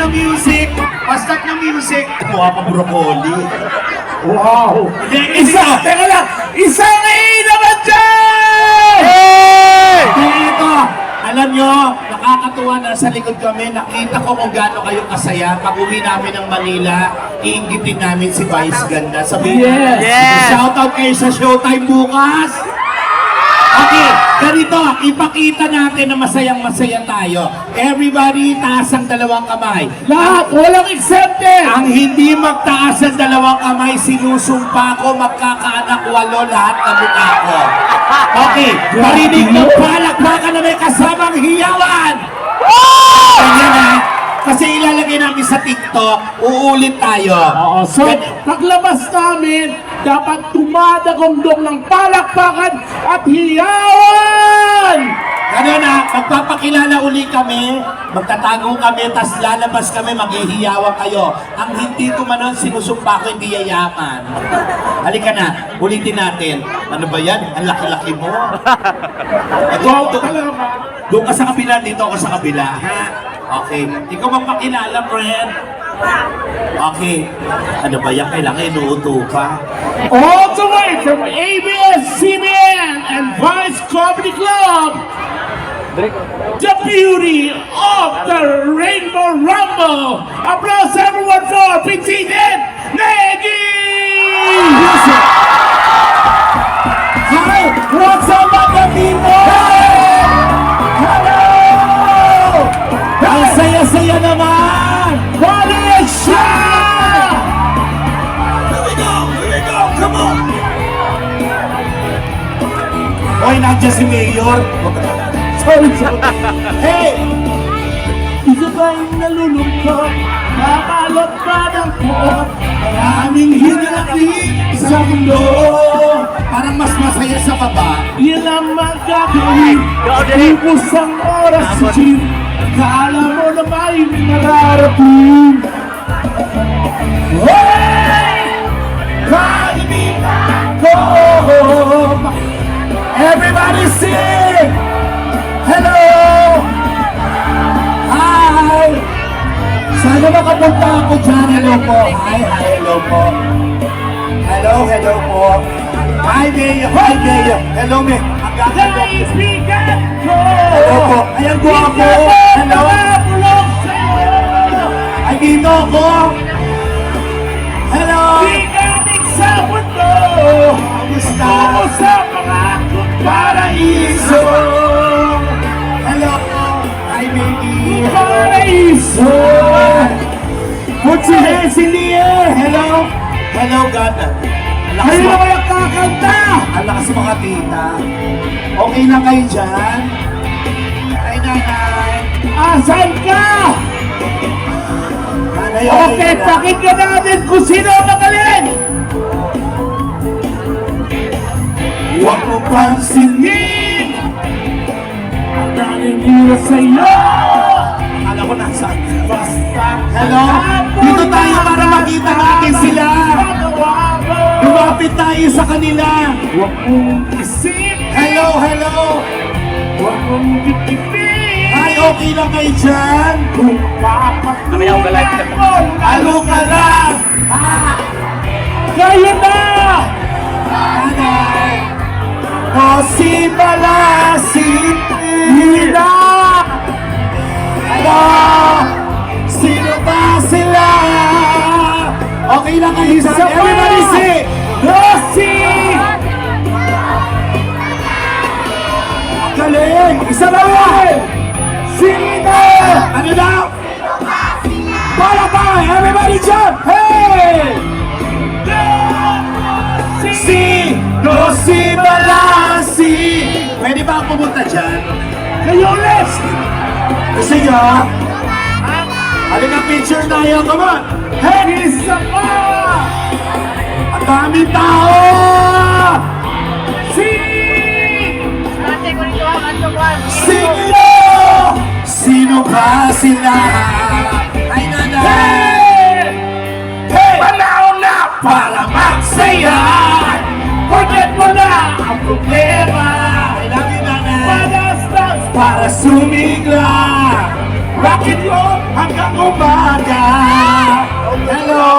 na music! Start na music! Mukha pa broccoli. Wow! Isa! Teka lang! Isang A naman dyan! Hey! Ito! Alam nyo, nakakatuwa na sa likod kami. Nakita ko kung gaano kayo kasaya. Pag uwi namin ng Manila, iingitin namin si Vice Ganda. Sabihin Yes! shoutout kayo sa Showtime bukas! Okay, ganito, ipakita natin na masayang-masaya tayo. Everybody, taas ang dalawang kamay. Lahat! Walang exempted! Ang hindi magtaas ang dalawang kamay, sinusumpa ko, magkakaanak walo lahat ng mukha ko. Okay, marinig ng palakpakan na may kasamang hiyawan! Ganyan ha, kasi ilalagay namin sa TikTok, uulit tayo. Oo, so paglabas namin, dapat tumadagongdong ng palakpakan at hiyawan! Ano na, magpapakilala uli kami, magtatago kami, tas lalabas kami, maghihiyawan kayo. Ang hindi tumanon, sinusumpa ko, hindi yayaman. Halika na, ulitin natin. Ano ba yan? Ang laki-laki mo. Doon ka sa kabila, dito ako sa kabila. Ha? Okay. Ikaw magpakilala, friend. Okay. Ano ba yan? Kailangan inuuto pa. All the way from ABS-CBN and Vice Comedy Club, the beauty of the Rainbow Rumble. Applause everyone for Petit and Negi! Hi! What's up, mga people? Hello! Ang saya-saya naman! What siya? Here we go! Come on! Hoy, nandiyan si Mayor. Sorry. Hey! Isa ba'y nalulungkot? Nakalot ba ng puot? Maraming hinanakit sa mundo. Parang mas masaya sa baba. Yan ang magagawin. Ubus ang oras sa gym. Kala mo na may mararating. Hey! Kalimutan ko. Everybody sing! Hello! Hi! Sana makapunta ako dyan. Hello po. Hi, hello po. Hello po. Hi, Mayor. Hi, Mayor. Hello, Mayor. Ang gaganda. Kaibigan ko. Hello po. Ayan po ako. Hello. Ay, dito ako. Hello. Biganing sa mundo. Kamusta? Ako sa mga Paraiso. Hello. Hi, baby. paraiso. Put your hands in the air. Hello. Hello, God. Ang lakas Kayo mo. na walang kakanta. Ang lakas mo ka, tita. Okay lang kayo dyan? Ay, nanay. Asan ka? Nanay, Okay, lang. pakinggan natin kung sino ang magaling. Huwag mo pansinin. Ang nangingira sa'yo. Akala ko nasaan. Basta. Hello? Dito tayo para makita natin sila. Lumapit tayo sa kanila. Huwag mong isip. Hello, hello. Huwag mong titipin. Ay, okay lang kayo dyan? Kung papatulan mo Ano ka lang? kayo na. Nanay. O si Balasi. Hina. Hello? Sino ba sila? Okay lang kayo Isa dyan? pa. Everybody say. Rossi. Galing! Isa na yan! Sino? Ano daw? Para pa! Everybody jump! Hey! Si! No si Balasi! Pwede ba ako pumunta dyan? Kayo ulit. Gusto nyo? Halika picture tayo, come on! Hey! Isa pa. Ang daming tao! Sino? Sino ba sila? Ay, nanay! Hey! Hey! Panahon na Para magsaya! Forget mo na ang problema. I love you, nanay! Padas-das Para sumigla! Bakit mo hanggang umaga? Hello!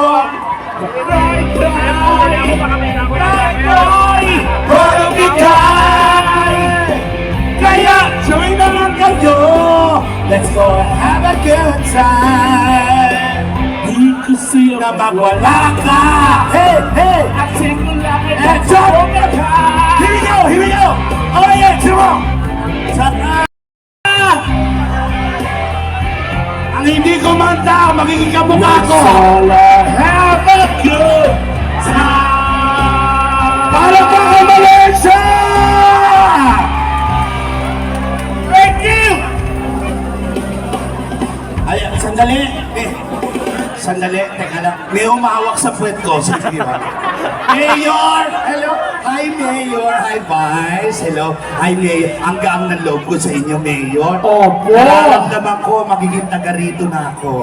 Parang ikay! Kaya join na lang kayo. Let's go have a good time. Di kasi Na magwala ka. Hey, hey! at simula And jump! Here we go, here we go! Oh yeah, come on! Saka! Ang hindi kumanta, magiging kamukha ko! have a good time. Para pa ka Malaysia! Thank you! Ay, sandali. Sandali, teka lang. May umawak sa puwet ko. Sandali ba? Mayor! Hello! Hi, Mayor! Hi, Vice! Hello! Hi, Mayor! Ang gaang ng loob ko sa inyo, Mayor. Opo! Nararamdaman ko, magiging taga rito na ako.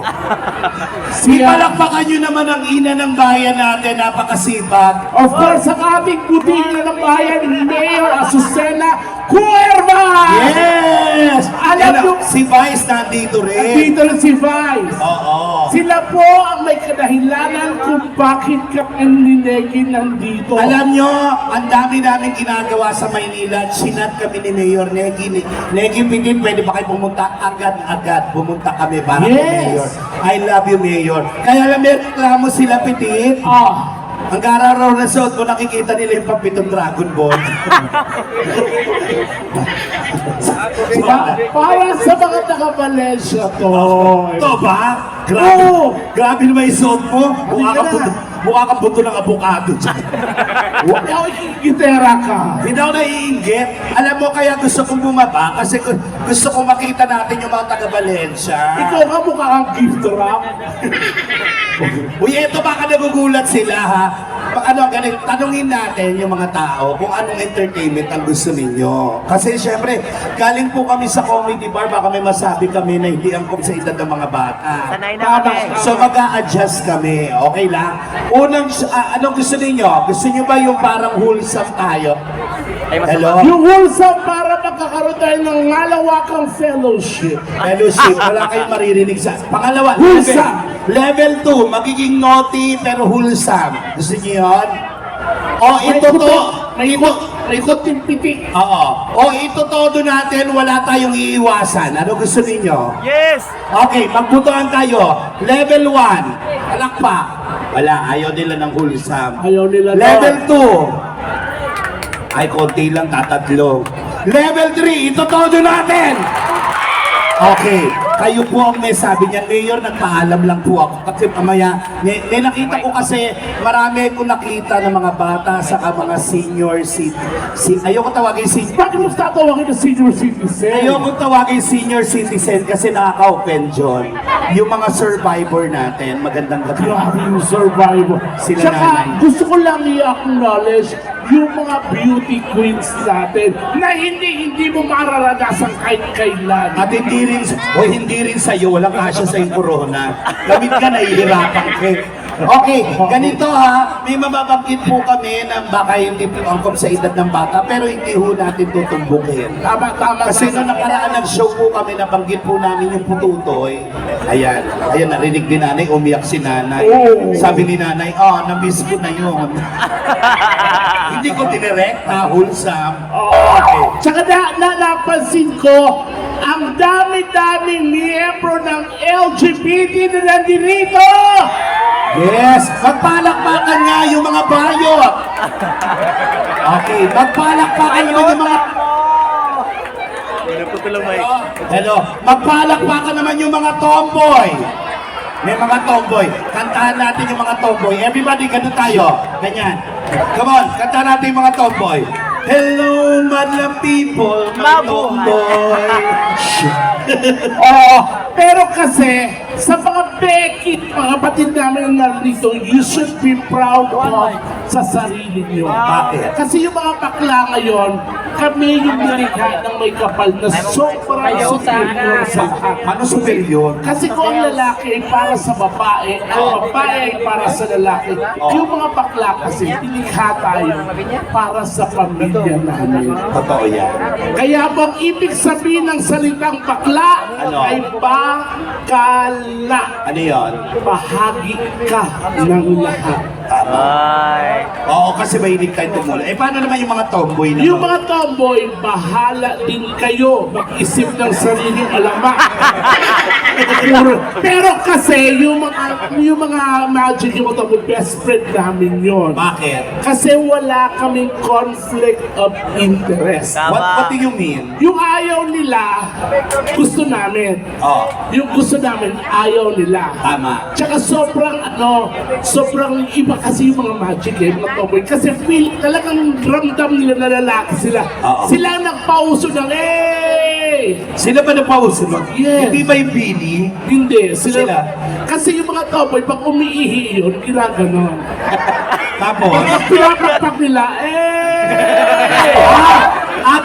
Ipalakpakan nyo naman ang ina ng bayan natin, napakasipag. Of course, ang ating butina ng bayan, Mayor Azucena Cuerva! Yes! Alam nyo- si Vice nandito rin. Dito na si Vice. Oo. Sila po ang may kadahilanan kung bakit kami ni Negi nandito. Alam nyo, ang dami namin ginagawa sa Maynila. Sinat kami ni Mayor Negi. Negi Pitin, pwede ba kayo pumunta agad-agad? Pumunta kami para kay Yes. Mayor. I love you, Mayor. Kaya alam, may reklamo sila, Pitin. Ah, Ang kararaw na suot mo, nakikita nila yung pampitong Dragon Ball. para sa mga taga-Valencia to. Ito ba? Grabe. Oo. Grabe naman yung suot mo. Mukha kang buto ng abukado. Ikaw ikikitera ka. Hindi ako naiinggit. Alam mo, kaya gusto kong bumaba kasi gusto kong makita natin yung mga taga-Valencia. Ikaw ka mukha kang gift wrap. Uy, eto baka nagugulat sila ha. Ano, ganit, tanungin natin yung mga tao kung anong entertainment ang gusto ninyo. Kasi syempre, galing po kami sa comedy bar, baka may masabi kami na hindi angkop sa edad ng mga bata. Sanay na kami. So mag-a-adjust kami, okay lang? Unang, anong gusto ninyo? Gusto niyo ba yung parang wholesome tayo? Ay, masama. Hello? Yung wholesome para magkakaroon tayo ng malawakang fellowship. Fellowship, wala kayong maririnig sa... Pangalawa, Wholesome. level 2, magiging naughty pero wholesome. Gusto niyo yun? O ito to, May kuting pitik. oo. O ito todo natin, wala tayong iiwasan. Ano gusto ninyo? Yes! Okay, magbutuhan tayo. Level 1, palakpak. Wala, ayaw nila ng wholesome. Ayaw nila Level 2, ay konti lang, tatatlo. Level 3, ito todo natin. Okay, kayo po ang may sabi niyan, Mayor, nagpaalam lang po ako. Kasi mamaya, may nakita ko kasi, marami ko nakita ng mga bata sa mga senior citizen. Ayoko tawagin senior. Bakit mo tatawagin ng senior citizen? Ayoko tawagin senior citizen kasi nakaka-open John. Yung mga survivor natin, magandang gabi. Grabe yung survivor. Sila Tsaka, nanay. gusto ko lang i-acknowledge yung mga beauty queens natin na hindi mo mararanasan kahit kailan. At hindi rin sa'yo, walang kasya sa yung corona. Gamit ka, nahihirapan ka. Okay, ganito ha, may mababanggit po kami na baka hindi po angkop sa edad ng bata, pero hindi ho natin tutumbukin. Tama. Kasi nung nakaraan nag-show po kami, nabanggit po namin yung pututoy. Ayan, narinig ni nanay, umiyak si nanay. Oo. Sabi ni nanay, na-miss ko na yun. Hindi ko dinirect na wholesome. Okay. Tsaka napansin ko, ang dami-daming miyembro ng LGBT na nandito! Yes! Magpalakpakan nga yung mga bayot! Okay, magpalakpakan naman yung mga... Pinagputulong may. Hello, magpalakpakan naman yung mga tomboy! May mga tomboy. Kantahan natin yung mga tomboy. Everybody, ganun tayo. Ganyan. Come on, kantahan natin yung mga tomboy. Hello, madlang people, mga tomboy. Oo, pero kasi, sa mga Becky, mga batid namin na narito, you should be proud of sa sarili niyo. Bakit? Kasi yung mga bakla ngayon, kami yung nilikha ng may kapal na sobrang superior sa lahat. Ano superior? Kasi kung ang lalaki ay para sa babae, ang babae ay para sa lalaki, yung mga bakla kasi, nilikha tayo para sa pamilya namin. Totoo yan. Kaya bang ibig sabihin ng salitang bakla Ano? ay bakala. Ano yun? Bahagi ka ng lahat. Oo, kasi mahilig kayo tumulo. Eh, paano naman yung mga tomboy na Yung mga tomboy, bahala din kayo mag-isip ng sariling alamak. Pero kasi yung mga magic yung mga tomboy, best friend namin yun. Bakit? Kasi wala kaming conflict of interest. What do you mean? Yung ayaw nila, gusto namin. Oh, Yung gusto namin, ayaw nila. tama. Tsaka sobrang iba kasi yung mga magic mga tomboy. Kasi talagang ramdam nila na lalaki sila. Oo. Sila ang nagpauso ng Sila ba napauso nun? Yes. Hindi ba yung Billy? Hindi, sila. Sila? Kasi yung mga tomboy, pag umiihi yun, ginaganon. Tapos? Pag pinapakpak nila,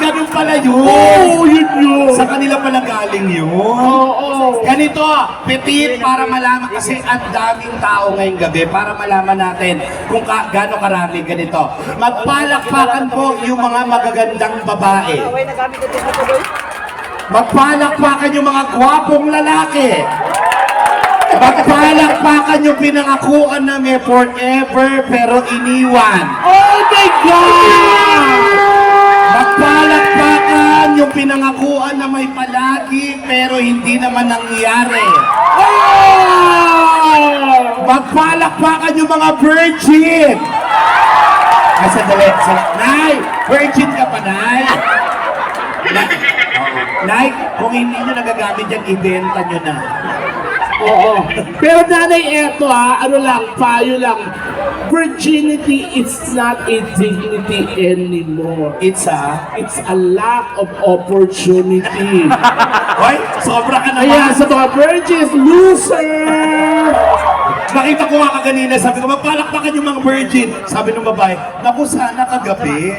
Ganun pala yun. Oo, yun. Sa kanila pala galing yun. Oo. Ganito, petit para malaman kasi ang daming tao ngayong gabi para malaman natin kung gaano karami ganito. Magpalakpakan po yung mga magagandang babae. Magpalakpakan yung mga gwapong lalaki. Magpalakpakan yung pinangakuan na may forever pero iniwan. Oh my God! Magpalakpakan yung pinangakuan na may palagi pero hindi naman nangyari. Magpalakpakan yung mga virgin. Ay, sandali. Nay, virgin ka pa, Nay? Nay, kung hindi nyo nagagamit yan, ibenta nyo na. Oo. Pero nanay, eto ano lang, payo lang. Virginity is not a dignity anymore. It's It's a lack of opportunity. Hoy, sobra ka Kaya naman. sa mga virgins, loser! Nakita ko nga kanina, sabi ko, magpalakpakan yung mga virgin. Sabi ng babae, naku, sana kagabi.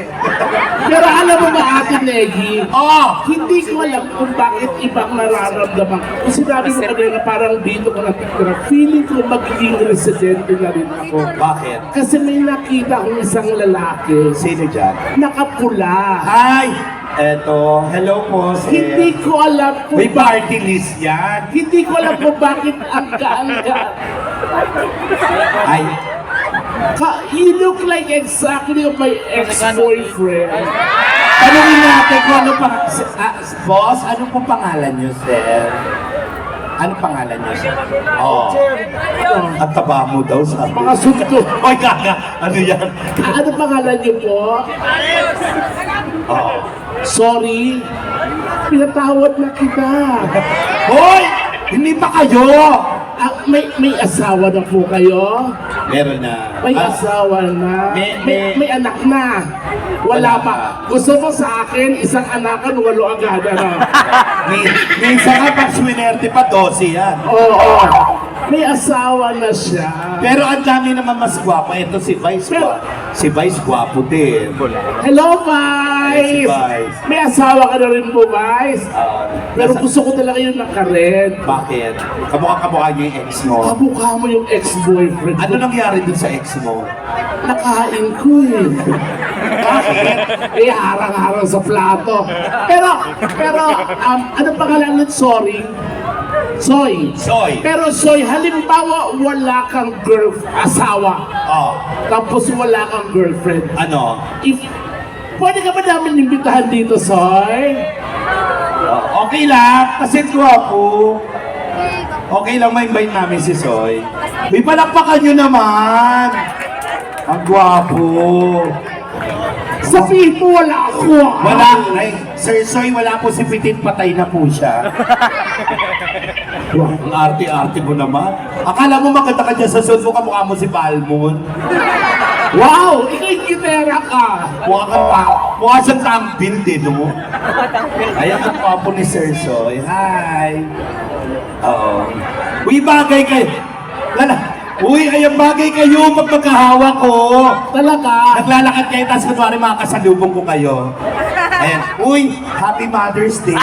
Pero alam mo ba, Ate Negi, Oh, hindi ko alam kung bakit ibang nararamdaman. Kung sinabi mo kanina parang dito ko natitira, feeling ko magiging residente na rin ako. bakit? Kasi may nakita akong isang lalaki, Sino dyan? nakapula. Hi! Eto, hello po, sir. Hindi ko alam kung May party list yan. Hindi ko alam kung bakit ang Ay, You look like exactly my ex-boyfriend. tanungin natin kung ano pa... boss, ano po pangalan niyo, sir? Ano pangalan niyo, sir? Oo. Ang taba mo daw, sabi. Mga sunto. Ay, kaka, ano yan? Ano pangalan niyo po? Oo. Sorry. Pinatawad na kita. Hoy! Hindi pa kayo! May asawa na po kayo? Meron na. May asawa na. may- May anak na. Wala pa. Gusto mo sa akin, isang anakan, 8 agad. Ano? Minsan ka pag swinerte pa, 12 yan. Oo. May asawa na siya. Pero ang dami naman mas gwapo. Ito si Vice. Si Vice gwapo din. Hello, Hey, si Vice! Vice. May asawa ka na rin po, Vice? Pero gusto ko talaga yung naka-red. Bakit? Kamukha niyo yung ex mo. Kamukha mo yung ex-boyfriend Ano ko. nangyari dun sa ex mo? Nakain ko eh. Bakit? Eh, harang-harang sa plato. Pero, ano pangalan nun? Sorry. Soy. Soy. Pero Soy, halimbawa wala kang asawa. Oh, Tapos wala kang girlfriend. ano? Pwede ka ba namin imbitahan dito, Soy? Okay lang, kasi gwapo. Okay lang, ma-invite namin si Soy. May palakpakan nyo naman. Ang gwapo. Sabihin mo wala ako. Wala, ay, Sir Soy, wala po si Petit, patay na po siya. Ang arte-arte mo naman. Akala mo maganda ka dyan sa suit mo, kamukha mo si Balmon. Wow! Ikaw yung gitera ka. Mukha siyang tambil din, no? Ayan ang papo ni Sir Soy. Hi! Oo. Uy, bagay kayo. Uy, ayan bagay kayo pag magkahawa ko. Talaga. Naglalakad kayo, tapos kunwari makakasalubong ko kayo. Ayan. Uy, Happy Mother's Day.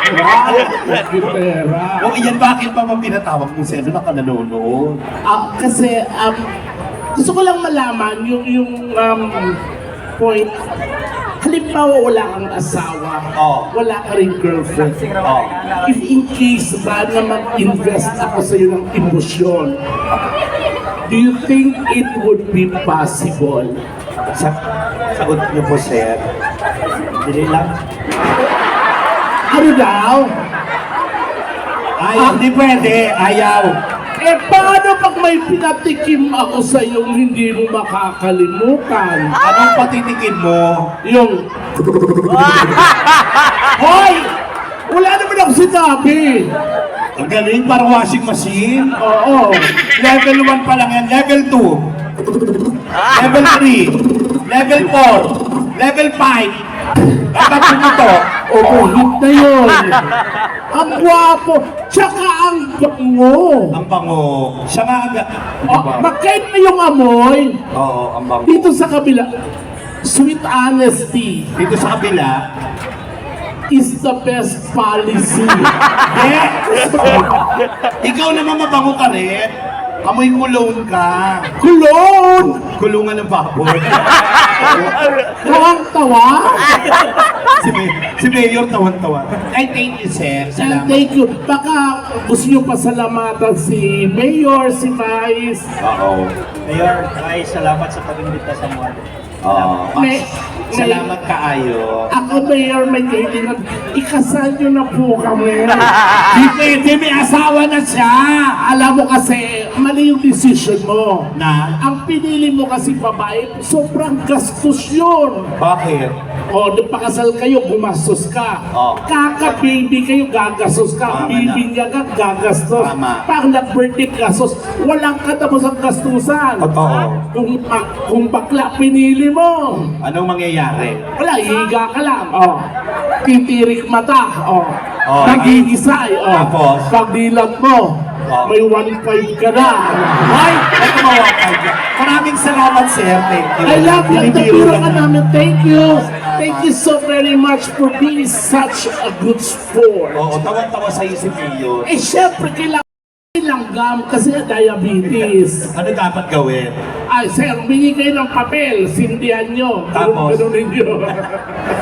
Wow, pera. O iyan, bakit pa pinatawag mo siya? Doon ka nanonood. Kasi gusto ko lang malaman yung point. Halimbawa wala kang asawa, Oh. wala ka rin girlfriend. Oh. If in case ba na mag-invest ako sa iyo ng emosyon, do you think it would be possible? Sagot niyo po, sir. Dili lang. Ano daw? Ay, hindi pwede. Ayaw. Eh paano pag may pinatikim ako sa iyong hindi mo makakalimutan? Anong patitikin mo? Yung... Hoy! Wala naman ako sinabi! Ang galing, para washing machine. Oo. Level 1 pa lang yan. Level 2. Level 3. Level 4. Level 5. Dapat pumunto. Overheat na yun. Ang gwapo. Tsaka ang bango. Ang bango. Siya nga ang... Magkait na yung amoy. Oo, ang bango. Dito sa kabila, sweet honesty Dito sa kabila. is the best policy. Eh! Ikaw naman mabango ka rin. Amoy kulong ka. Kulon! Kulungan ng baboy. Tawang-tawa. si Mayor tawan-tawa. Ay, thank you, sir. And Salamat. thank you. Baka gusto nyo pasalamatan si Mayor, si Vice. Oo. Mayor, ay salamat sa pag-imbita sa mga. Oo. May- Salamat kaayo. Ako, Mayor, may kahilingan. Ikasal nyo na po kami. Di pwede, may asawa na siya. Alam mo kasi, mali yung decision mo. Na? Ang pinili mo kasi babae, sobrang gastos yun. Bakit? O, di pakasal kayo, gumastos ka. Oh. Kaka-baby kayo, gagastos ka. Tama Baby niya ka, gagastos. Tama. Pag nag-birthday gastos, walang katapos ang gastusan. Totoo. Kung bakla pinili mo, Anong mangyayari? wala, higa ka lang. Oh. Titirik mata. Oh. Oh. Nagigisay. Oh. Tapos? Pag dilat mo, Oh. may 1.5 ka na. Ay! Ay, kumawakay ka. Maraming salamat, sir. Thank you. I love you. Hindi Tapiro lang. ka namin. Thank you. Thank you so very much for being such a good sport. Oo, tawan-tawa sa'yo si Mayor. Eh, syempre, kailangan langgam kasi diabetes. Ano dapat gawin? Ay, sir, humingi kayo ng papel. Sindihan nyo. Tapos? Ganun ninyo.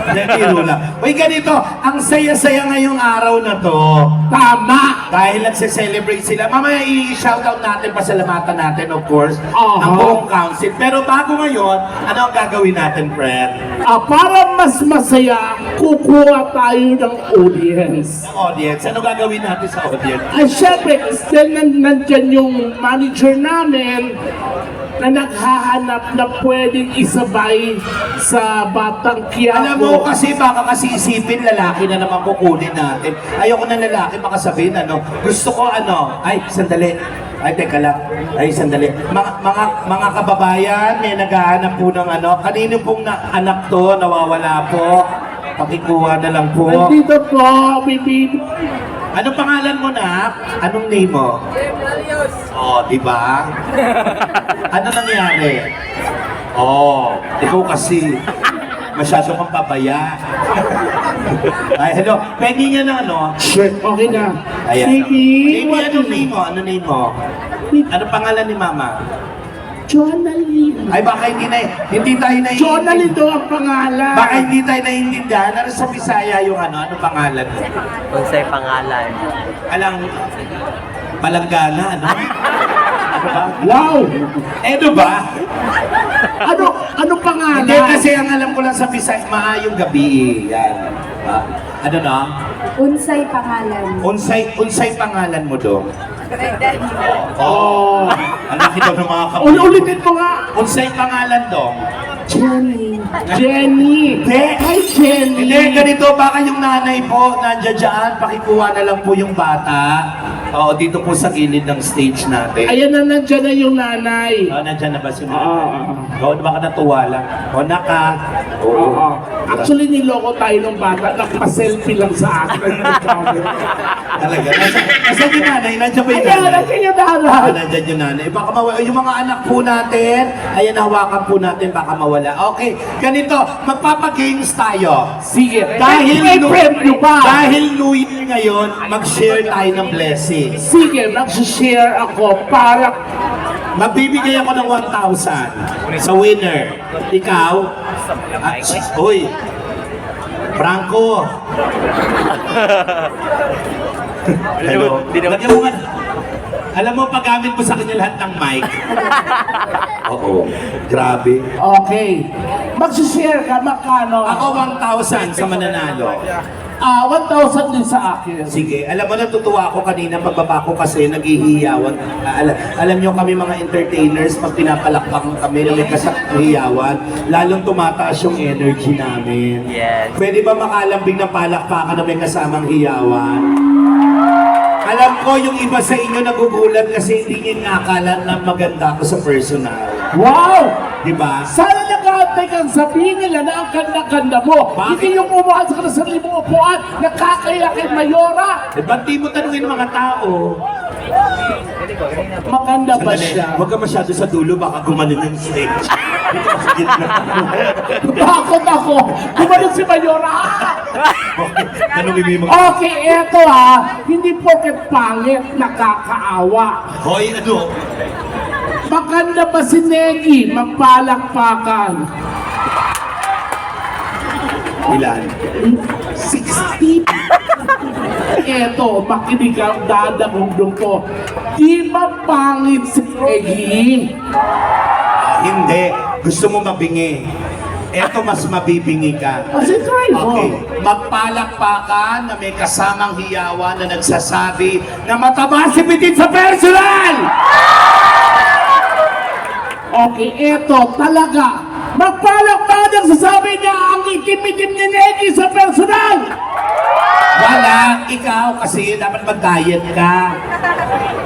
Hindi, biro lang. Uy, ganito, ang saya-saya ngayong araw na to. Tama. Dahil nagse-celebrate sila. Mamaya i-shoutout natin, pasalamatan natin, of course, Aha. ang buong council. Pero bago ngayon, ano ang gagawin natin, Fred? Para mas masaya, kukuha tayo ng audience. Ang audience, ano gagawin natin sa audience? Ay, syempre, then nandyan yung manager namin na naghahanap na pwedeng isabay sa Batang Alam mo Quiapo. kasi baka kasi isipin lalaki na naman kukunin natin. Ayoko ng lalaki makasabihin gusto ko ay sandali. Ay teka lang. Ay sandali. Mga kababayan, may naghahanap po ng kanino pong anak to nawawala po. Pakikuha na lang po. Nandito po, baby. Anong pangalan mo na? Anong name mo? Oh, di ba? Ano nangyari? Oh, ikaw kasi masyado kang pabaya. Ay, hello. Pwede niya na Sure, okay na. Ayan. Baby, Baby, what anong name mo? Ano name mo? Anong pangalan ni Mama? Jonalyn. Ay, baka hindi tayo na Jonalyn daw ang pangalan. Baka hindi tayo naiintindihan. Ano sa Bisaya yung anong pangalan mo? Kung sa'y pangalan. Alang, palanggana, ano? Ano ba? Wow! Ano ba? Ano pangalan? Hindi kasi ang alam ko lang sa Bisaya, maayong gabi. Yan. Ano na? Unsay pangalan. Unsay pangalan mo do? Oh. Ang laki daw ng mga kapatid. Ulitin mo nga. Unsay pangalan dong? Jenny. Jenny. Hindi. Hi, Jenny. Hindi, ganito, baka yung nanay po, nandiyan dyan, pakikuha na lang po yung bata. Oo, dito po sa gilid ng stage natin. Ayan na, nandyan na yung nanay. Oh, nandiyan na ba si Oo. nanay? Oo, baka natuwa lang. O, naka, Oo. Actually, niloko tayo ng bata. Nagpa-selfie lang sa akin. Talaga. Nasaan yung nanay? Nandiyan ba yung Ayan, nanay? nandiyan yung nanay. Nandiyan yung nanay. Baka mawala. Yung mga anak po natin, ayan, hawakan po natin, baka mawala. Okay, ganito, magpapagames tayo. Sige. Dahil may premyo pa. Dahil New Year ngayon, mag-share tayo ng blessings. Sige, mag-share ako para Magbibigay ako ng 1,000 sa winner. Ikaw? Uy! Franco! Hello? Lagyan mo nga. Alam mo, paggamit mo sa kanya lahat ng mic. Oo. Grabe. Okay. Mag-share ka, makano? Ako 1,000 sa mananalo. 1,000 din sa akin. Sige, alam mo, natutuwa ako kanina pagbaba ko kasi naghihiyawan. Alam nyo kami mga entertainers, pag pinapalakpak kami na may kasahiyawan, lalong tumataas yung energy namin. Yes. Pwede ba makalambing ng palakpakan na may kasamang hiyawan? Alam ko yung iba sa inyo nagugulat kasi hindi nyo nakakala na maganda ako sa personal. Wow! Diba? Sana nag-aantay kang sabihin nila na ang ganda-ganda mo. Bakit? Hindi yung umuhan sa sarili mong upuan, nakakaya kay Mayora. Eh, ba't di mo tanungin ng mga tao? Maganda ba Sandali, siya? huwag ka masyado sa dulo, baka gumanon yung stage. Dito ka sa gitna. Bakit ako? Gumanon si Mayora. Tanungin mo yung mga... Okay, eto ha. Hindi porket pangit, nakakaawa. Hoy, ano? Maganda ba si Negi? Magpalakpakan. Ilan? 60. Eto, makinig ang dadagundong ko. Di ba pangit si Negi? Hindi. Gusto mo mabingi. Eto, mas mabibingi ka. Kasi try mo. Okay. Magpalakpakan na may kasamang hiyawan na nagsasabi na mataba si Petit sa personal! Okay, eto talaga. Magpalakpakan ang sasabi niya ang itim-itim ni Negi sa personal. Wala, ikaw kasi dapat mag-diet ka.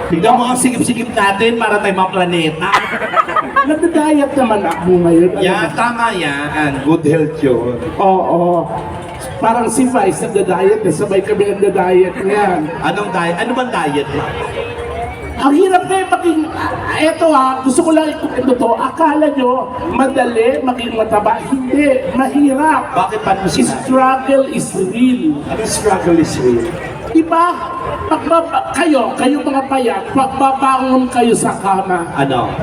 Tignan mo ang sigip-sigip natin para tayo mga planeta. Nagda-diet naman ako ngayon. Yan, tama yan. Good health yun. Oo. Parang si Vice nagda-diet. Sabay kami nagda-diet ngayon. Anong diet? Ano bang diet? Ang hirap na yung maging, eto ha, gusto ko lang ito to, akala nyo, madali maging mataba. Hindi, mahirap. Bakit pa mo sinabi? Struggle is real. Ano struggle is real? Diba? Kayo mga payat, pagbabangon kayo sa kama. Ano?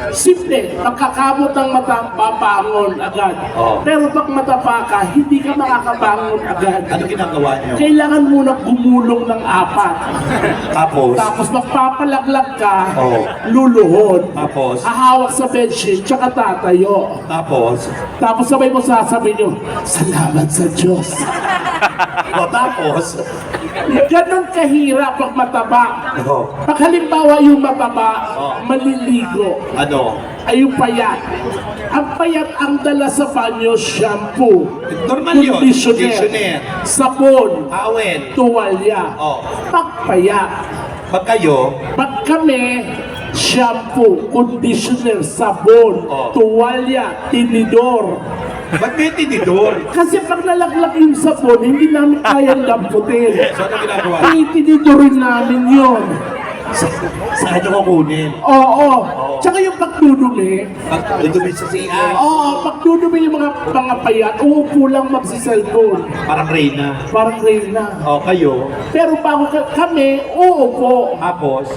Simple, pagkakamot ng mata, babangon agad. Oo. Pero pag mataba ka, hindi ka makakabangon agad. Ano ginagawa niyo? Kailangan muna gumulong ng 4. Tapos? Tapos magpapalaglag ka, Oo. luluhod. Tapos? Hahawak sa bedsheet, tsaka tatayo. Tapos? Tapos sabay mo sasabihin nyo, salamat sa Diyos. O tapos? Ganon kahirap pag mataba. Oo. Pag halimbawa yung mataba, Oo. maliligo. Ano? Ay yung payat. Ang payat ang dala sa banyo, shampoo, Normal yun. conditioner, Conditioner. sabon, Awel. tuwalya. Oh. Pag payat, Pag kayo, pag kami, shampoo, conditioner, sabon, Oh. tuwalya, tinidor. ba't may tinidor? Kasi pag nalaglag yung sabon, hindi namin kayang lamputin. So ano ginagawa? Itinidorin namin yun. Saan nyo kukunin? Oo. Tsaka yung pagdudumi, Pag dudumi sa CI, pagdudumi yung mga payat, uupo lang magsiselfone. parang Reyna. Parang Reyna. O kayo, Pero bago kami, uupo. tapos,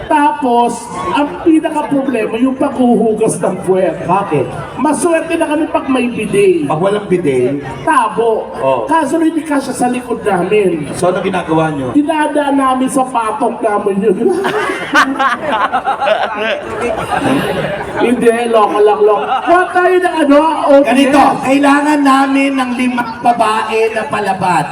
Tapos, ang pinaka-problema, yung paghuhugas ng puwet. bakit? Maswerte na kami pag may bidet. Pag walang bidet, Tabo. Oh. Kaso hindi kasya sa likod namin. so ano ginagawa nyo? Dinadaan namin sa patok namin yun. Hindi, loko lang, loko. Kuha tayo ng ano, OBS. Ganito, kailangan namin ng 5 babae na palabat.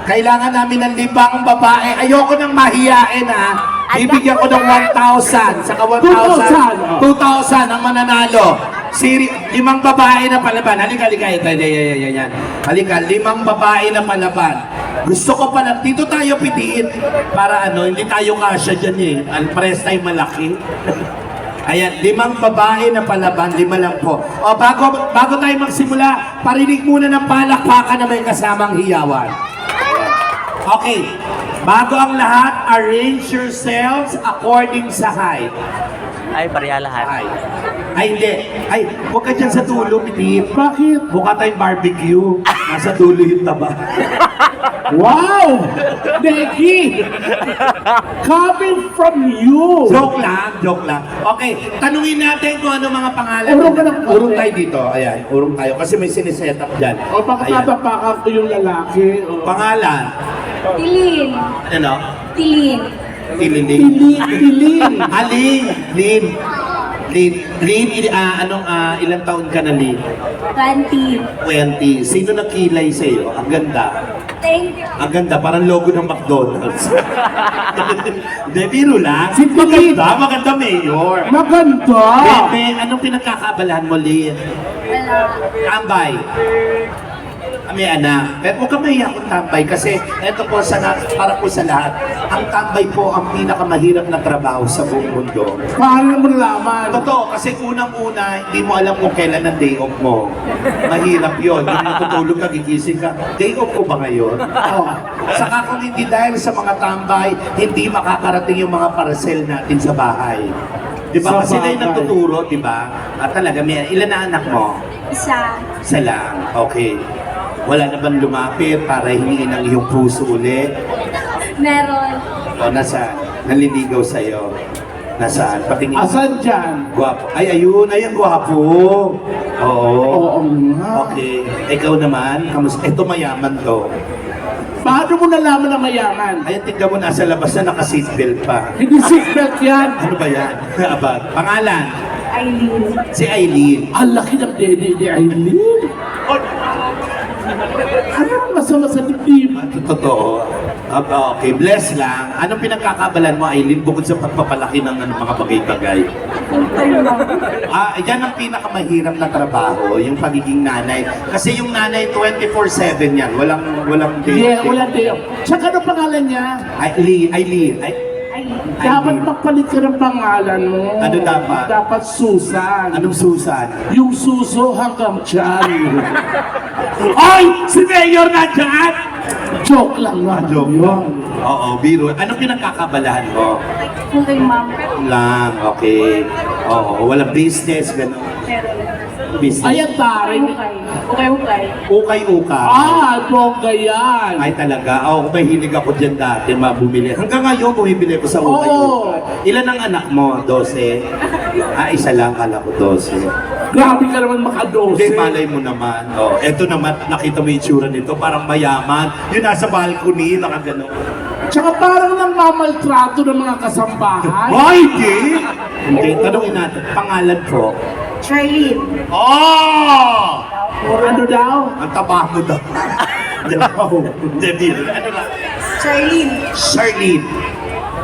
Kailangan namin ng 5 babae. Ayoko nang mahiyain ha. Bibigyan ko ng 1,000. Saka 1,000. 2,000 ang mananalo. 5 babae na palaban. Halika, halika. Yan. Halika, 5 babae na palaban. Gusto ko pala, dito tayo pitiin para ano, hindi tayo kasya dyan eh. Pares tayo malaki. Ayan, 5 babae na palaban, 5 lang po. O, bago tayo magsimula, parinig muna ng palakpakan na may kasamang hiyawan. Ayan. Okay, bago ang lahat, arrange yourselves according sa height. Ay, pareha lahat. Ay, hindi. Ay, huwag ka dyan sa dulo, Pilip. Bakit? Mukha tayong barbecue. Nasa dulo yung taba. Wow! Neki! Coming from you! Joke lang, joke lang. Okay, tanungin natin kung ano mga pangalan. Urong ka ng- Urong tayo dito. Ayan, urong tayo. Kasi may siniset up dyan. O baka Ayan. tatapakan ko yung lalaki. O. Pangalan. Tilin. Ano? Tilin. Tililing. Tilin. Lin. Lin. Lin. Lin, ilang taon ka na, Lin? 20. 20. Sino nakilay sa'yo? Ang ganda. Thank you. Ang ganda, parang logo ng McDonald's. Hindi, biro lang. Si Pilip. Maganda, Mayor. Maganda! Bebe, anong pinagkakabalahan mo, Lin? Wala. Tambay. May anak. Pero huwag ka mahiya kung tambay kasi eto po para po sa lahat. Ang tambay po ang pinakamahirap na trabaho sa buong mundo. Paano mo nalaman? Totoo, kasi unang-una, hindi mo alam kung kailan ang day off mo. Mahirap yun. Yung natutulog ka, gigising ka, day off ko ba ngayon? Oh. Saka kung hindi dahil sa mga tambay, hindi makakarating yung mga parcel natin sa bahay. Di ba? Sa Kasi na yung bagay. nagtuturo, di ba? At talaga, ilan na anak mo? Isa. Isa lang. Okay. Wala na bang lumapit para hingin ang iyong puso ulit? Meron. O nasaan? Naliligaw sa'yo. Nasaan? Patingin. Asan dyan? Gwapo. Ay, ayun. Ay, ang gwapo. Oo. Oo nga. Okay. Ikaw naman, kamusta? Ito mayaman to. Paano mo nalaman na mayaman? Ay, tignan mo, nasa labas na naka-seatbelt pa. Hindi seatbelt yan. Ano ba yan? Abag. Pangalan? Aileen. Si Aileen. Ang laki ng dede ni Aileen. Ano ang masama sa dibdib? Totoo. Okay, bless lang. Anong pinagkakabalan mo, Aileen, bukod sa pagpapalaki ng mga bagay-bagay? Yan ang pinakamahirap na trabaho, yung pagiging nanay. Kasi yung nanay, 24/7 yan. Walang day. Yeah, wala tayo. Tsaka ano pangalan niya? Aileen. Aileen. Dapat magpalit ka ng pangalan mo. Ano dapat? Dapat Susan. Anong Susan? Yung suso hanggang tiyan. Ay! Si Mayor na dyan! Joke lang naman Joke yun. lang. Oo, biro. Anong pinagkakabalahan mo? Full-time mom. Lang, okay. Oo, walang business, gano'n. Meron. Business. Ayan taring. Ukay-ukay. Ukay-uka. Bongga yan. Ay talaga, may hilig ako dyan dati, mabumili. Hanggang ngayon, bumibili ko sa ukay. Oo. Ilan ang anak mo? 12? Isa lang, kala ko 12. Grabe ka naman makadose. Hindi, malay mo naman. Eto naman, nakita mo yung itsura nito, parang mayaman. Yung nasa balcony, nakagano. Tsaka parang nang mamaltrato ng mga kasambahay. Ay, hindi! Hindi, tanongin natin, pangalan po. Charlene. Oh! Ano daw? Ang taba mo daw. Debil. Ano na? Charlene. Charlene.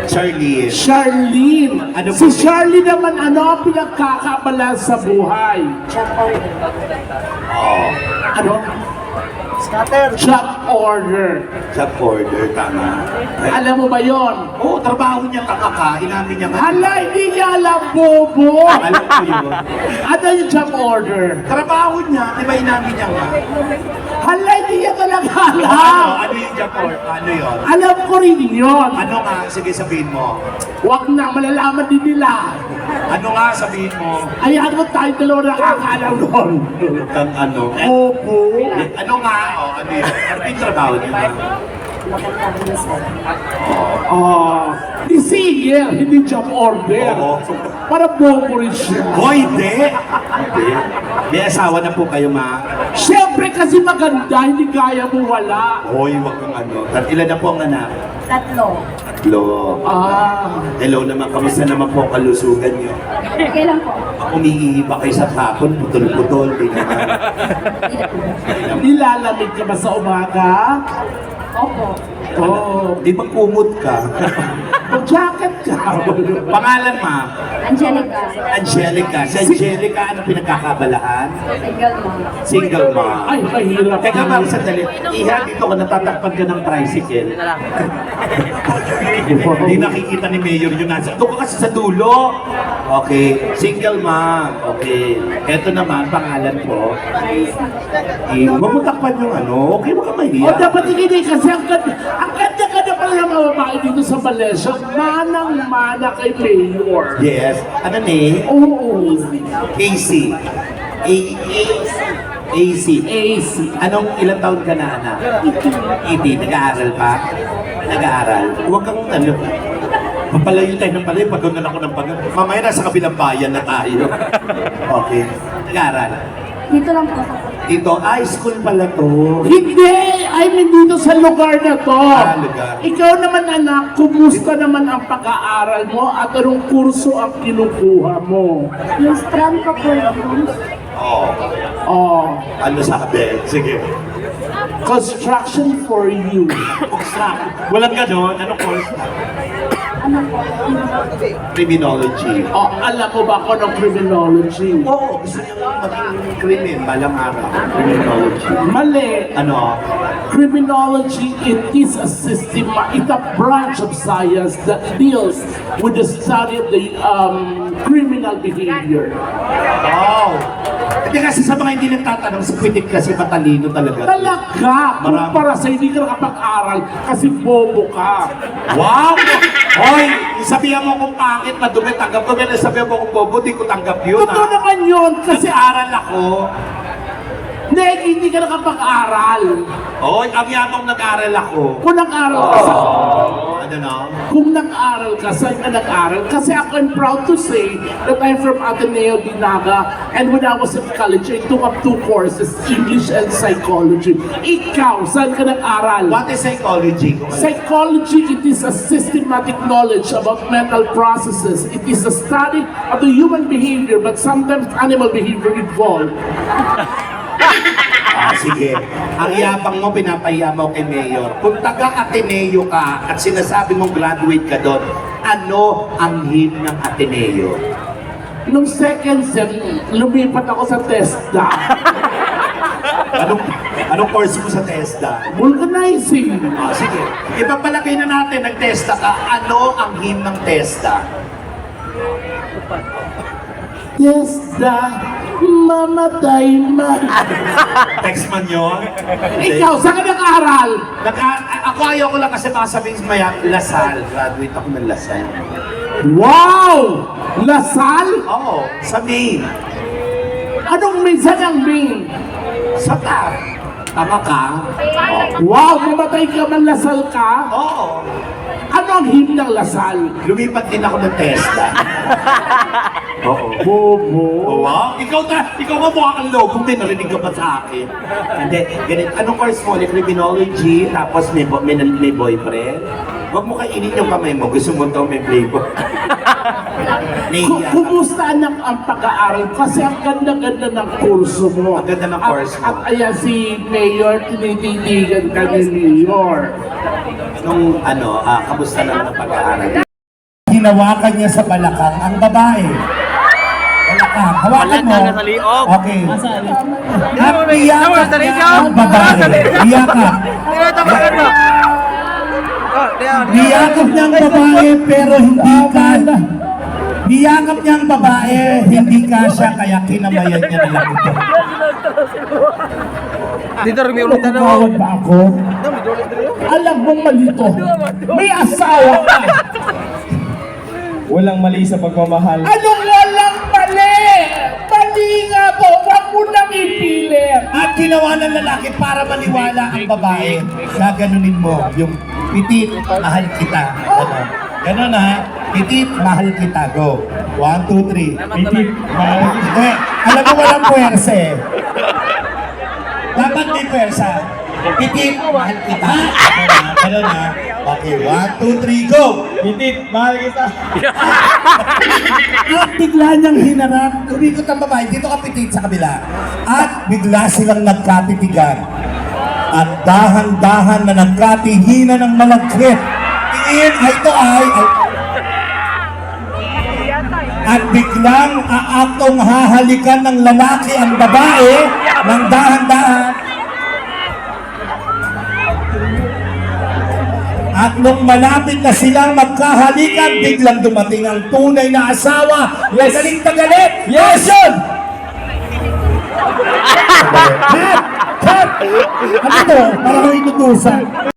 Charlene. Charlene. Ano Si po? Charlene naman ano ang pinagkakabala sa buhay? Job order. Oh. Ano? Job order. Sa order, tama. Alam mo ba yon? Oo, trabaho niya kakaka. Inamin niya nga. Hala, hindi niya alam, bobo! Alam ko yun. Ano yung job order? Trabaho niya, di ba inamin niya nga? Hala, hindi niya talaga Ano? alam! Ano yung job order? Ano yun? Alam ko rin yun! Ano nga? Sige, sabihin mo. Huwag na, malalaman din nila! Ano nga sabihin mo? Ayan mo tayo dalawa nakakaalam nun! Kang ano? Bobo! Ano nga? Ano yun? Ano yung trabaho niya? Magandang minsan. Di sige, hindi job order! Oo. Para bobo rin siya! Hoy, hindi! Hindi. May asawa na po kayo, ma? Siyempre kasi maganda, hindi kaya mo wala! Hoy, wag kang ano. Ilan na po ang anak? 3. Lo. Hello Hello naman, kamusta naman po ang kalusugan niyo? Kailan po? Umiiba kayo sa hapon, putol-putol, di naman. Nilalamig ka ba sa umaga? Opo. Di ba kumot ka? O jacket ka? Pangalan, ma? Angelica. Angelica. Si Angelica, ano pinagkakabalahan? Single mom. Single mom. Ay, mahirap. Teka ma'am, sandali. Iha, dito ko natatakpan ka ng tricycle. Hindi nakikita ni Mayor yun. Doon ka kasi sa dulo. Okay. Single mom. Okay. Eto naman, pangalan po. Huwag mo takpan yung ano. Okay, huwag ka O mahiya. dapat hindi kasi ang ganda pala ng mga babae dito sa Malaysia. Manang-mana kay Mayor. Yes. Ano ni? Oo. AC. AC. AC. Anong ilang taon ka na, anak? 18. Nag-aaral pa? Nag-aaral. Huwag kang ano. Papalayo tayo ng palayo. Pagod na ako ng pagod. Mamaya nasa kabilang bayan na tayo. Okay. Nag-aaral. Dito lang po. Dito, school pala to. Hindi! I mean dito sa lugar na to. Lugar. Ikaw naman anak, kumusta naman ang pag-aaral mo at anong kurso ang kinukuha mo? Yung strand ko po yung Oh. Oh, Ano sabi? Sige. construction for you. Walang ganon. Ano course? ano po, Criminology. Oh, alam mo ba ako ng criminology? Oo, gusto niya maging krimen balang araw. Criminology. Mali. Ano? Criminology, it is a system, it's a branch of science that deals with the study of the criminal behavior. Wow! Hindi kasi sa mga hindi nagtatanong, si Pitik kasi matalino talaga. Talaga, kumpara sa hindi ka nakapag-aral kasi bobo ka. Wow! Hoy, sabihan mo kung pangit, madumi, tanggap ko. Pero sabihan mo kung bobo, di ko tanggap yun. Totoo naman yun kasi Aral ako. hindi ka nakapag-aral. Hoy, ang yamang nag-aral ako. Kung nag-aral ka sa... Ano na? Kung nag-aral ka, saan ka nag-aral? Kasi ako, I'm proud to say that I'm from Ateneo Dinaga, and when I was in college, I took up 2 courses, English and Psychology. Ikaw, saan ka nag-aral? What is psychology? Psychology, it is a systematic knowledge about mental processes. It is a study of the human behavior, but sometimes animal behavior involved. Sige. Ang yabang mo, pinapahiya mo kay Mayor. Kung taga-Ateneo ka at sinasabi mong graduate ka doon, ano ang him ng Ateneo? Nung second sem, lumipat ako sa TESDA. Anong course mo sa TESDA? Vulcanizing. Sige. Ipapalagay na natin, nag-TESDA ka. Ano ang him ng TESDA? TESDA, mamatay man. Text man yun? Ikaw, saan ka nag-aaral? Ako ayoko lang kasi baka sabihin maya, Lasal. Graduate ako ng Lasal. Wow! Lasal? Oo, sa Maine. Anong minsan ang Maine? Sa TAP. Tama ka? Wow, mamatay ka man Lasal ka? Oo. Ano ang him ng Lasal? Lumipat din ako ng TESDA. Oo. Bobo. Oh, wow. Ikaw nga mukha kang lobo, may narinig ka pa sa akin. Hindi, ganit. Anong course mo? Criminology, tapos may boyfriend? Huwag mo kainin yung kamay mo. Gusto mo daw may playboy. Nahiya ka. Kumusta anak ang pag-aaral? Kasi ang ganda-ganda ng kurso mo. Ang ganda ng course mo. At ayan si Mayor, tinititigan ka ni Mayor. Nung kamusta naman ang pag-aaral? Hinawakan niya sa balakang ang babae. Balakang. Hawakan mo. Nasa liog. Okay. At iyakan niya ang babae. Iyakan. Niyakap niya ang babae pero hindi ka. Niyakap niya ang babae, hindi ka siya, kaya kinamayan niya na lang ito. Dito rin may ulit na Tumawag ba ako? Alam mong malito. May asawa ka. Walang mali sa pagmamahal. Anong walang mali? Mali nga po. Huwag mo nang ipilit. At ginawa ng lalaki para maniwala ang babae. Gaganunin mo yung pitit, mahal kita. Ganon ha. Pitit, mahal kita. Go. 1, 2, 3. Pitit, mahal kita. Eh, alam mo walang puwersa eh. Dapat may puwersa. Pitit, mahal kita. Ganon ha. Okay, 1, 2, 3, go! Pitit, mahal kita. At bigla niyang hinarap, umikot ang babae, dito ka pitit sa kabila. At bigla silang nagkatitigan. At dahan-dahan na nagkatihina ng malagkit. Tingin, ay ito ay At biglang aaktong hahalikan ng lalaki ang babae ng dahan-dahan. At nung malapit na silang magkahalikan, biglang dumating ang tunay na asawa. Yes! Galing na galit! Yes! Yun! Cut! Cut! Ano to? Parang inutusan.